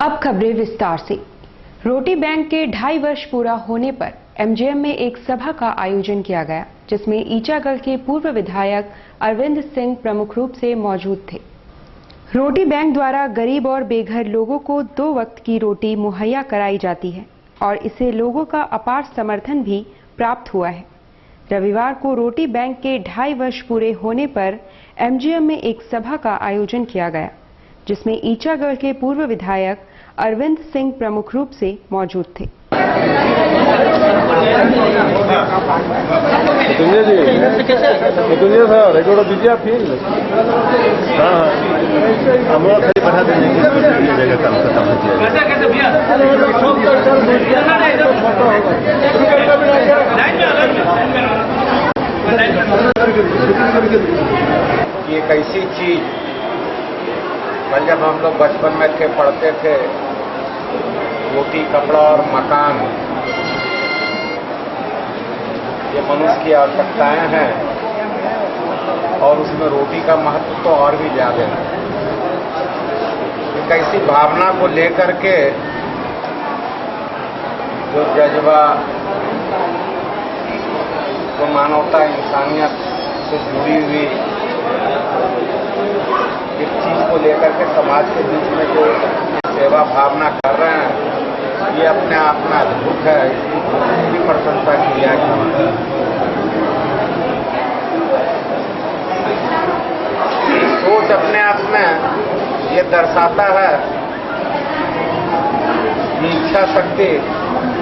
अब खबरें विस्तार से। रोटी बैंक के 2.5 वर्ष पूरा होने पर एमजीएम में एक सभा का आयोजन किया गया, जिसमें ईचागढ़ के पूर्व विधायक अरविंद सिंह प्रमुख रूप से मौजूद थे। रोटी बैंक द्वारा गरीब और बेघर लोगों को 2 वक्त की रोटी मुहैया कराई जाती है और इसे लोगों का अपार समर्थन भी प्राप्त हुआ है। रविवार को रोटी बैंक के 2.5 वर्ष पूरे होने पर एमजीएम में एक सभा का आयोजन किया गया, जिसमें ईचागढ़ के पूर्व विधायक अरविंद सिंह प्रमुख रूप से मौजूद थे। ये कैसी चीज पर जब हम लोग बचपन में थे पढ़ते थे, रोटी कपड़ा और मकान ये मनुष्य की आवश्यकताएं हैं और उसमें रोटी का महत्व तो और भी ज्यादा है। कैसी भावना को लेकर के जो जज्बा, जो मानवता इंसानियत से जुड़ी हुई इस चीज को लेकर के समाज के बीच में जो सेवा भावना कर रहे हैं, ये अपने आप में अद्भुत है। इसकी प्रशंसा की जाए। सोच अपने आप में ये दर्शाता है कि इच्छा शक्ति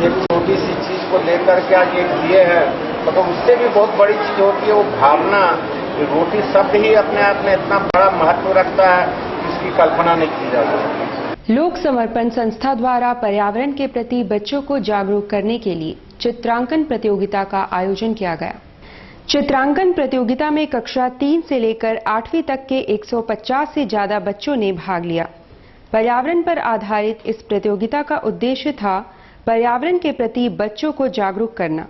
एक छोटी सी चीज को लेकर के आज ये किए हैं, तो उससे भी बहुत बड़ी चीज होती है वो भावना। रोटी शब्द ही अपने आप में इतना बड़ा महत्व रखता है, इसकी कल्पना नहीं की जा सकती। लोक समर्पण संस्था द्वारा पर्यावरण के प्रति बच्चों को जागरूक करने के लिए चित्रांकन प्रतियोगिता का आयोजन किया गया। चित्रांकन प्रतियोगिता में कक्षा 3 से लेकर 8वीं तक के 150 से ज्यादा बच्चों ने भाग लिया। पर्यावरण पर आधारित इस प्रतियोगिता का उद्देश्य था पर्यावरण के प्रति बच्चों को जागरूक करना,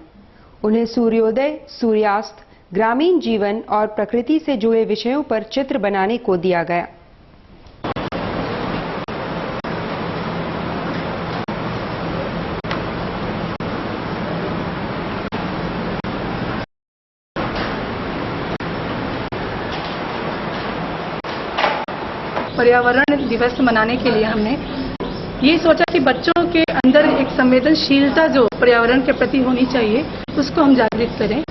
उन्हें सूर्योदय, सूर्यास्त, ग्रामीण जीवन और प्रकृति से जुड़े विषयों पर चित्र बनाने को दिया गया। पर्यावरण दिवस मनाने के लिए हमने ये सोचा कि बच्चों के अंदर एक संवेदनशीलता जो पर्यावरण के प्रति होनी चाहिए, उसको हम जागृत करें,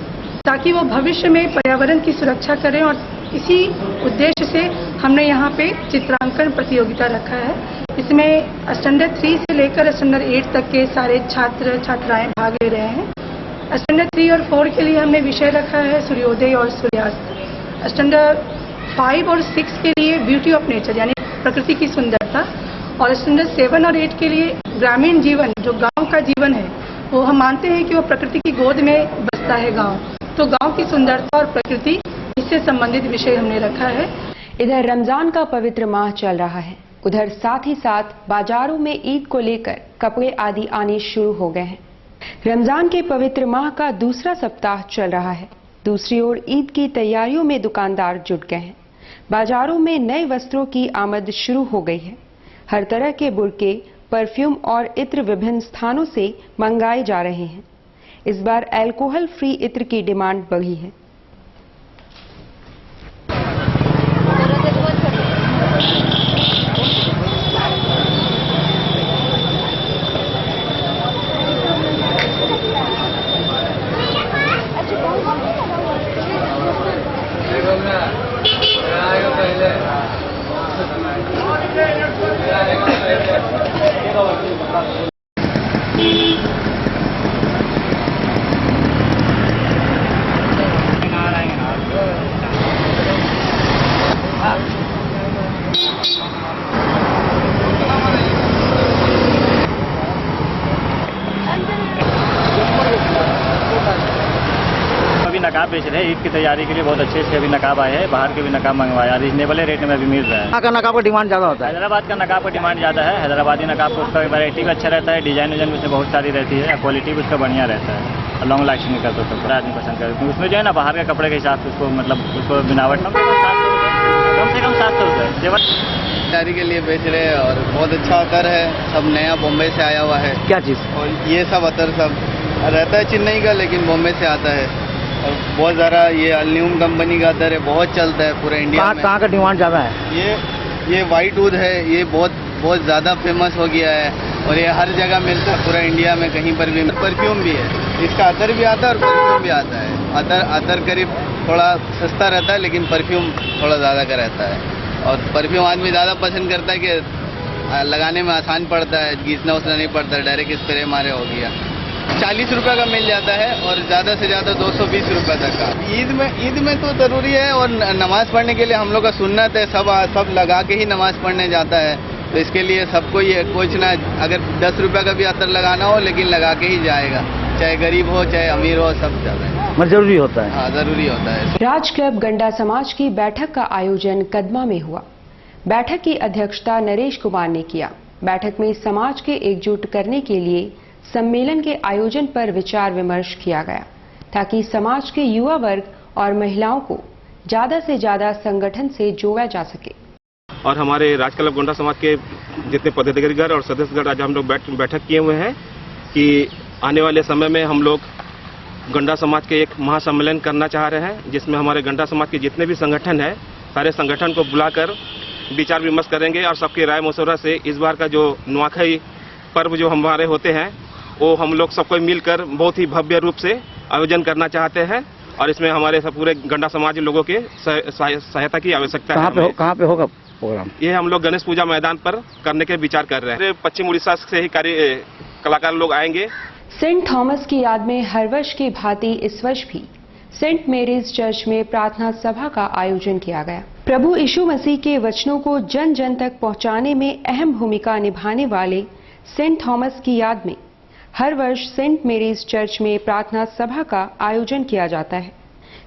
ताकि वो भविष्य में पर्यावरण की सुरक्षा करें। और इसी उद्देश्य से हमने यहाँ पे चित्रांकन प्रतियोगिता रखा है। इसमें स्टैंडर्ड 3 से लेकर स्टैंडर्ड 8 तक के सारे छात्र छात्राएं भाग ले रहे हैं। स्टैंडर्ड 3 और 4 के लिए हमने विषय रखा है सूर्योदय और सूर्यास्त। स्टैंडर्ड 5 और 6 के लिए ब्यूटी ऑफ नेचर यानी प्रकृति की सुंदरता, और स्टैंडर्ड 7 और 8 के लिए ग्रामीण जीवन, जो गांव का जीवन है, वो हम मानते हैं कि वो प्रकृति की गोद में बसता है गांव, तो गांव की सुंदरता और प्रकृति, इससे संबंधित विषय हमने रखा है। इधर रमजान का पवित्र माह चल रहा है, उधर साथ ही साथ बाजारों में ईद को लेकर कपड़े आदि आने शुरू हो गए हैं। रमजान के पवित्र माह का दूसरा सप्ताह चल रहा है। दूसरी ओर ईद की तैयारियों में दुकानदार जुट गए हैं। बाजारों में नए वस्त्रों की आमद शुरू हो गई है। हर तरह के बुर्के, परफ्यूम और इत्र विभिन्न स्थानों से मंगाए जा रहे हैं। इस बार अल्कोहल फ्री इत्र की डिमांड बढ़ी है। नकाब बेच रहे हैं। ईद की तैयारी के लिए बहुत अच्छे से अभी नकाब आए हैं। बाहर के भी नकाब मंगवाया, रिजनेबल रेट में भी मिल रहा है। यहाँ का नकाब का डिमांड ज़्यादा होता है। हैदराबाद का नकाब का डिमांड ज़्यादा है। हैदराबादी नकाब को उसका वैरायटी भी अच्छा रहता है, डिजाइन उजाइन उसमें बहुत सारी रहती है, क्वालिटी भी उसका बढ़िया रहता है और लॉन्ग लास्टिंग करता है, बड़ा आदमी पसंद करते हैं। उसमें जो है ना बाहर के कपड़े के हिसाब से उसको मतलब उसको बनावट कम से कम 700 रुपये खरीदारी के लिए बेच रहे हैं और बहुत अच्छा अतर है, सब नया बॉम्बे से आया हुआ है। क्या चीज़? और ये सब अतर सब रहता है चेन्नई का, लेकिन बॉम्बे से आता है और बहुत ज़्यादा ये अल्यूम कंपनी का अतर है, बहुत चलता है पूरे इंडिया में। कहाँ का डिमांड ज़्यादा है? ये वाइट वुड है, ये बहुत ज़्यादा फेमस हो गया है और ये हर जगह मिलता है पूरा इंडिया में, कहीं पर भी। परफ्यूम भी है, इसका अतर भी आता है और परफ्यूम भी आता है। अतर करीब थोड़ा सस्ता रहता है, लेकिन परफ्यूम थोड़ा ज़्यादा का रहता है। और परफ्यूम आदमी ज़्यादा पसंद करता है कि लगाने में आसान पड़ता है, घीसना उसना नहीं पड़ता, डायरेक्ट स्प्रे मारे हो गया। 40 रुपये का मिल जाता है और ज़्यादा से ज़्यादा 220 रुपये तक का। ईद में तो ज़रूरी है और नमाज़ पढ़ने के लिए हम लोग का सुन्नत है, सब लगा के ही नमाज़ पढ़ने जाता है। तो इसके लिए सबको ये पूछना, अगर 10 रुपये का भी अतर लगाना हो लेकिन लगा के ही जाएगा, चाहे गरीब हो चाहे अमीर हो, सब ज़्यादा जरूरी होता है। हाँ, ज़रूरी होता है। राज क्लब गंडा समाज की बैठक का आयोजन कदमा में हुआ। बैठक की अध्यक्षता नरेश कुमार ने किया। बैठक में समाज के एकजुट करने के लिए सम्मेलन के आयोजन पर विचार विमर्श किया गया, ताकि समाज के युवा वर्ग और महिलाओं को ज्यादा से ज्यादा संगठन से जोड़ा जा सके। और हमारे राज क्लब गोंडा समाज के जितने पदाधिकारीगण और सदस्यगण आज हम लोग बैठक किए हुए हैं कि आने वाले समय में हम लोग गंडा समाज के एक महासम्मेलन करना चाह रहे हैं, जिसमें हमारे गंडा समाज के जितने भी संगठन हैं, सारे संगठन को बुलाकर विचार विमर्श करेंगे और सबके राय मशवरा से इस बार का जो नुआखाई पर्व जो हमारे होते हैं वो हम लोग सबको मिलकर बहुत ही भव्य रूप से आयोजन करना चाहते हैं और इसमें हमारे सब पूरे गंडा समाज लोगों के सहायता की आवश्यकता है। कहाँ पे होगा प्रोग्राम? ये हम लोग गणेश पूजा मैदान पर करने के विचार कर रहे हैं। पश्चिम उड़ीसा से ही कलाकार लोग आएंगे। सेंट थॉमस की याद में हर वर्ष की भांति इस वर्ष भी सेंट मेरीज चर्च में प्रार्थना सभा का आयोजन किया गया। प्रभु यीशु मसीह के वचनों को जन जन तक पहुंचाने में अहम भूमिका निभाने वाले सेंट थॉमस की याद में हर वर्ष सेंट मेरीज चर्च में प्रार्थना सभा का आयोजन किया जाता है,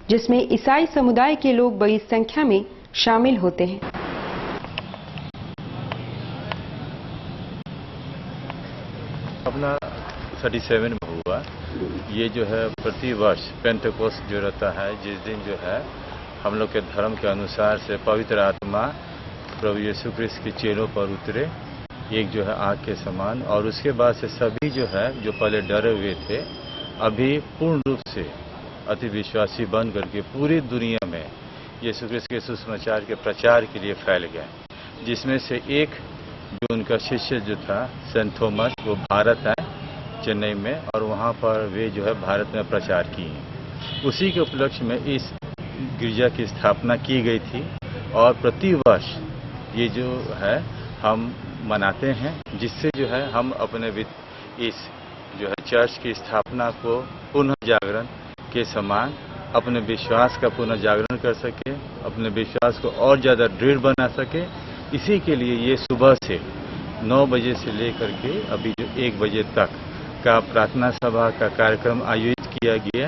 जिसमें ईसाई समुदाय के लोग बड़ी संख्या में शामिल होते हैं। अपना 37 में हुआ। ये जो है प्रति वर्ष पेंटेकोस्ट जो रहता है, जिस दिन जो है हम लोग के धर्म के अनुसार से पवित्र आत्मा प्रभु यीशु क्रिस्त के चेलों पर उतरे, एक जो है आग के समान, और उसके बाद से सभी जो है जो पहले डरे हुए थे अभी पूर्ण रूप से अति विश्वासी बन करके पूरी दुनिया में यीशु क्रिस्त के सुसमाचार के प्रचार के लिए फैल गए। जिसमें से एक जो उनका शिष्य जो था सेंट थॉमस, वो भारत आए चेन्नई में और वहाँ पर वे जो है भारत में प्रचार किए। उसी के उपलक्ष्य में इस गिरजा की स्थापना की गई थी और प्रति वर्ष ये जो है हम मनाते हैं, जिससे जो है हम अपने इस जो है चर्च की स्थापना को पुनः जागरण के समान अपने विश्वास का पुनः जागरण कर सके, अपने विश्वास को और ज़्यादा दृढ़ बना सके। इसी के लिए ये सुबह से 9 बजे से लेकर के अभी जो 1 बजे तक का प्रार्थना सभा का कार्यक्रम आयोजित किया गया।